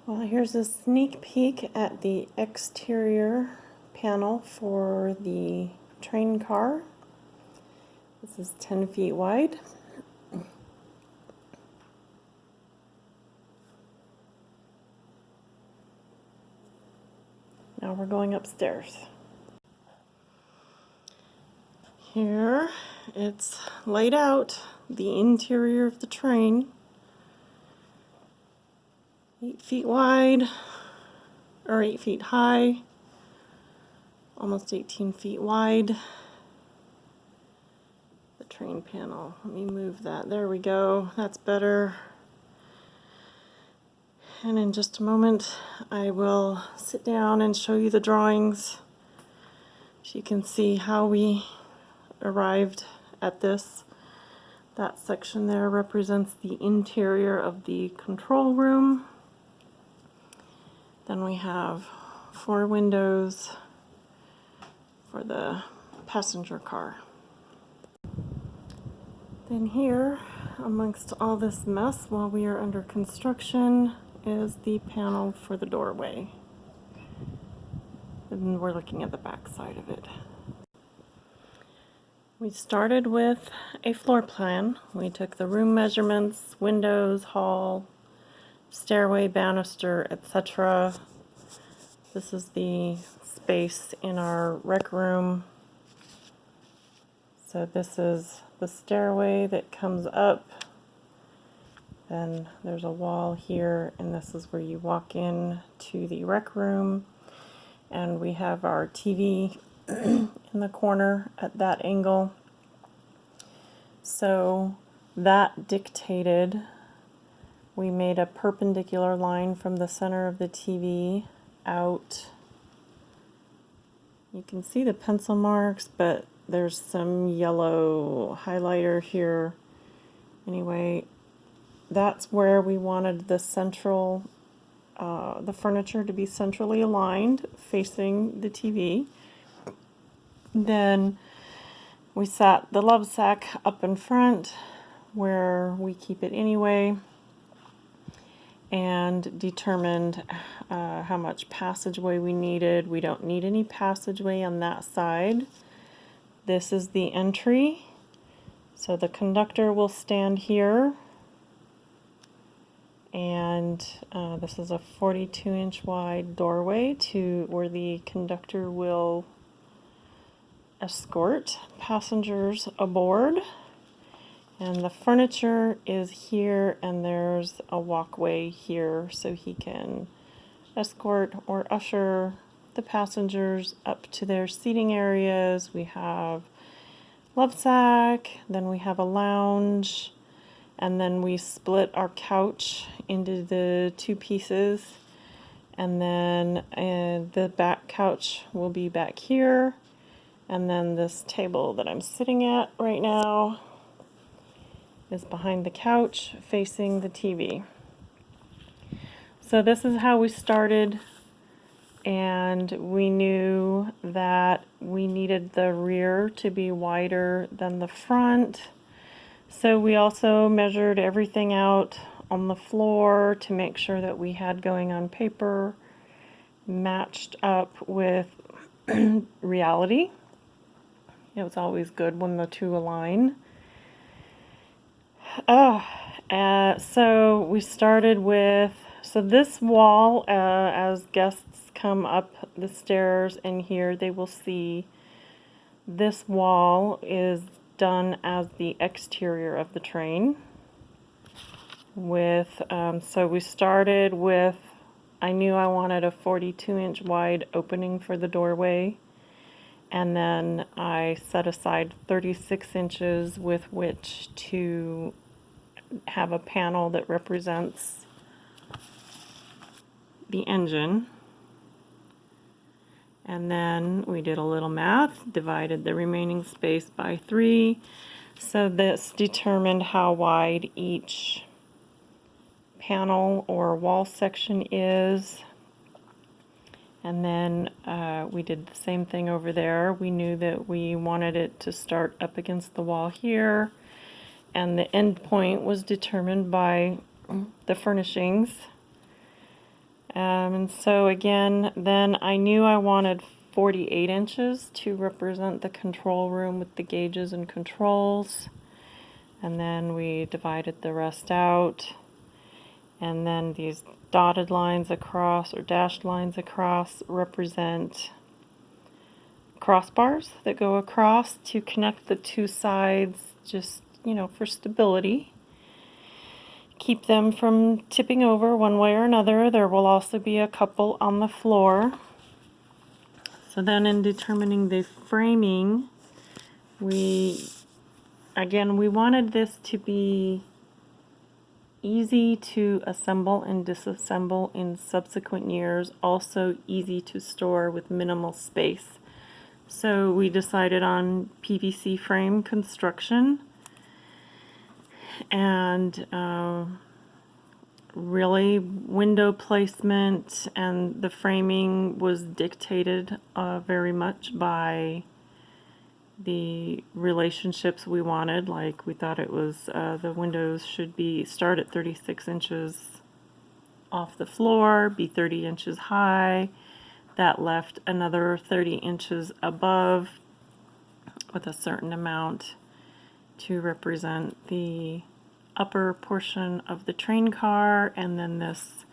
Well, here's a sneak peek at the exterior panel for the train car. This is 10 feet wide. Now we're going upstairs. Here it's laid out, the interior of the train. 8 feet wide, or 8 feet high, almost 18 feet wide. The train panel, let me move that. There we go, that's better. And in just a moment, I will sit down and show you the drawings so you can see how we arrived at this. That section there represents the interior of the control room. Then we have 4 windows for the passenger car. Then here, amongst all this mess while we are under construction, is the panel for the doorway. And we're looking at the back side of it. We started with a floor plan. We took the room measurements, windows, hall, stairway, banister, etc. This is the space in our rec room. So this is the stairway that comes up. Then there's a wall here, and this is where you walk in to the rec room. And we have our TV in the corner at that angle. So that dictated, we made a perpendicular line from the center of the TV out. You can see the pencil marks, but there's some yellow highlighter here. Anyway, that's where we wanted the central, the furniture to be centrally aligned, facing the TV. Then we sat the love sack up in front, where we keep it anyway, and determined how much passageway we needed. We don't need any passageway on that side. This is the entry. So the conductor will stand here. And this is a 42-inch wide doorway to where the conductor will escort passengers aboard. And the furniture is here, and there's a walkway here so he can escort or usher the passengers up to their seating areas. We have love sack, then we have a lounge, and then we split our couch into the 2 pieces, and then the back couch will be back here, and then this table that I'm sitting at right now is behind the couch facing the TV. So this is how we started, and we knew that we needed the rear to be wider than the front. So we also measured everything out on the floor to make sure that we had going on paper matched up with reality. It was always good when the two align. So we started with, so this wall, as guests come up the stairs in here, they will see this wall is done as the exterior of the train. With so we started with, I knew I wanted a 42-inch wide opening for the doorway, and then I set aside 36 inches with which to have a panel that represents the engine. And then we did a little math, divided the remaining space by 3. So this determined how wide each panel or wall section is. And then we did the same thing over there. We knew that we wanted it to start up against the wall here, and the end point was determined by the furnishings. And so again, then I knew I wanted 48 inches to represent the control room with the gauges and controls. And then we divided the rest out. And then these dotted lines across or dashed lines across represent crossbars that go across to connect the two sides, just, you know, for stability. Keep them from tipping over one way or another. There will also be a couple on the floor. So then in determining the framing, we wanted this to be easy to assemble and disassemble in subsequent years, also easy to store with minimal space. So we decided on PVC frame construction, and really window placement and the framing was dictated very much by the relationships we wanted. Like we thought it was the windows should start at 36 inches off the floor, be 30 inches high. That left another 30 inches above with a certain amount to represent the upper portion of the train car, and then this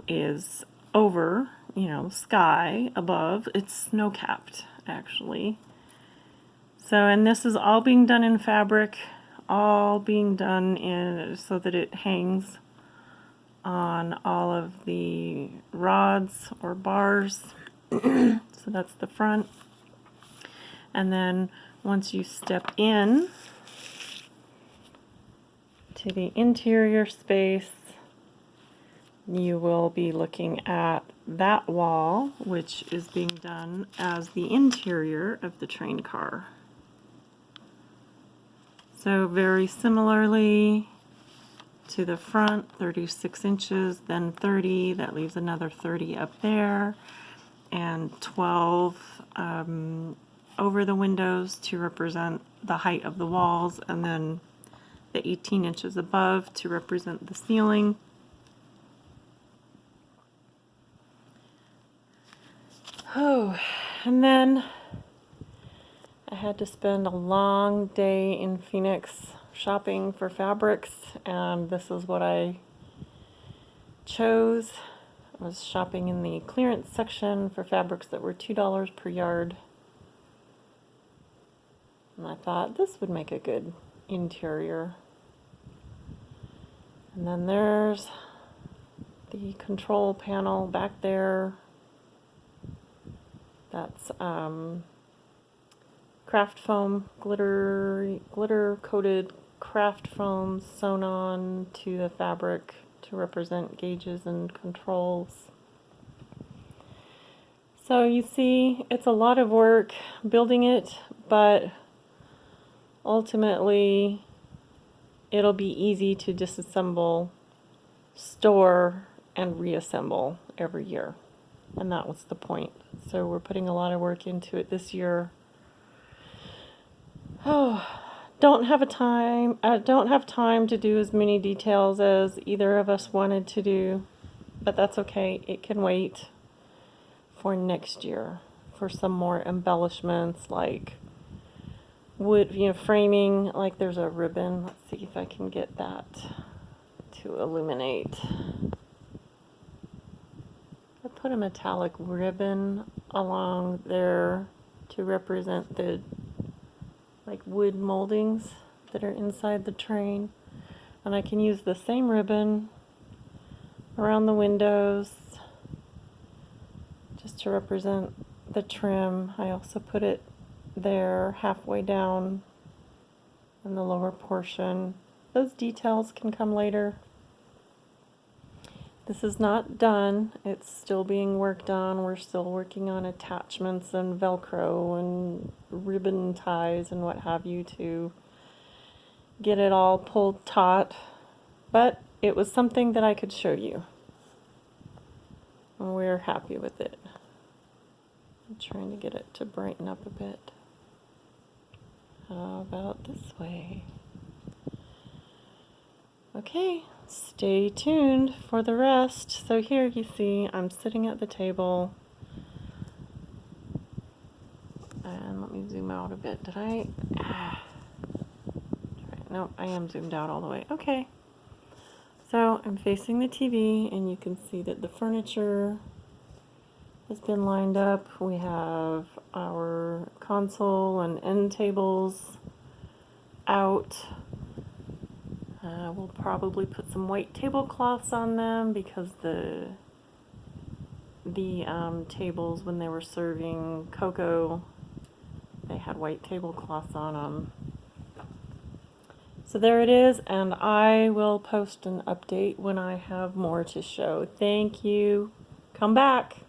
is over, you know, sky above. It's snow capped actually. So, and this is all being done in fabric, all being done in so that it hangs on all of the rods or bars. So that's the front. And then once you step in to the interior space, you will be looking at that wall, which is being done as the interior of the train car. So very similarly to the front, 36 inches, then 30, that leaves another 30 up there, and 12 over the windows to represent the height of the walls, and then the 18 inches above to represent the ceiling. Oh, and then I had to spend a long day in Phoenix shopping for fabrics, and this is what I chose. I was shopping in the clearance section for fabrics that were $2 per yard. And I thought this would make a good interior. And then there's the control panel back there. That's craft foam, glitter coated craft foam sewn on to the fabric to represent gauges and controls. So you see, it's a lot of work building it, but ultimately it'll be easy to disassemble, store, and reassemble every year. And that was the point. So we're putting a lot of work into it this year. Oh, don't have time to do as many details as either of us wanted to do, but that's okay. It can wait for next year for some more embellishments like wood, you know, framing. Like there's a ribbon. Let's see if I can get that to illuminate. I put a metallic ribbon along there to represent the like wood moldings that are inside the train, and I can use the same ribbon around the windows just to represent the trim. I also put it there halfway down in the lower portion. Those details can come later. This is not done. It's still being worked on. We're still working on attachments and Velcro and ribbon ties and what have you to get it all pulled taut. But it was something that I could show you. And we're happy with it. I'm trying to get it to brighten up a bit. How about this way? Okay, Stay tuned for the rest. So here you see I'm sitting at the table. And let me zoom out a bit. Did I? No, I am zoomed out all the way. Okay. So I'm facing the TV and you can see that the furniture has been lined up. We have our console and end tables out. We'll probably put some white tablecloths on them because the tables, when they were serving cocoa, they had white tablecloths on them. So there it is, and I will post an update when I have more to show. Thank you. Come back.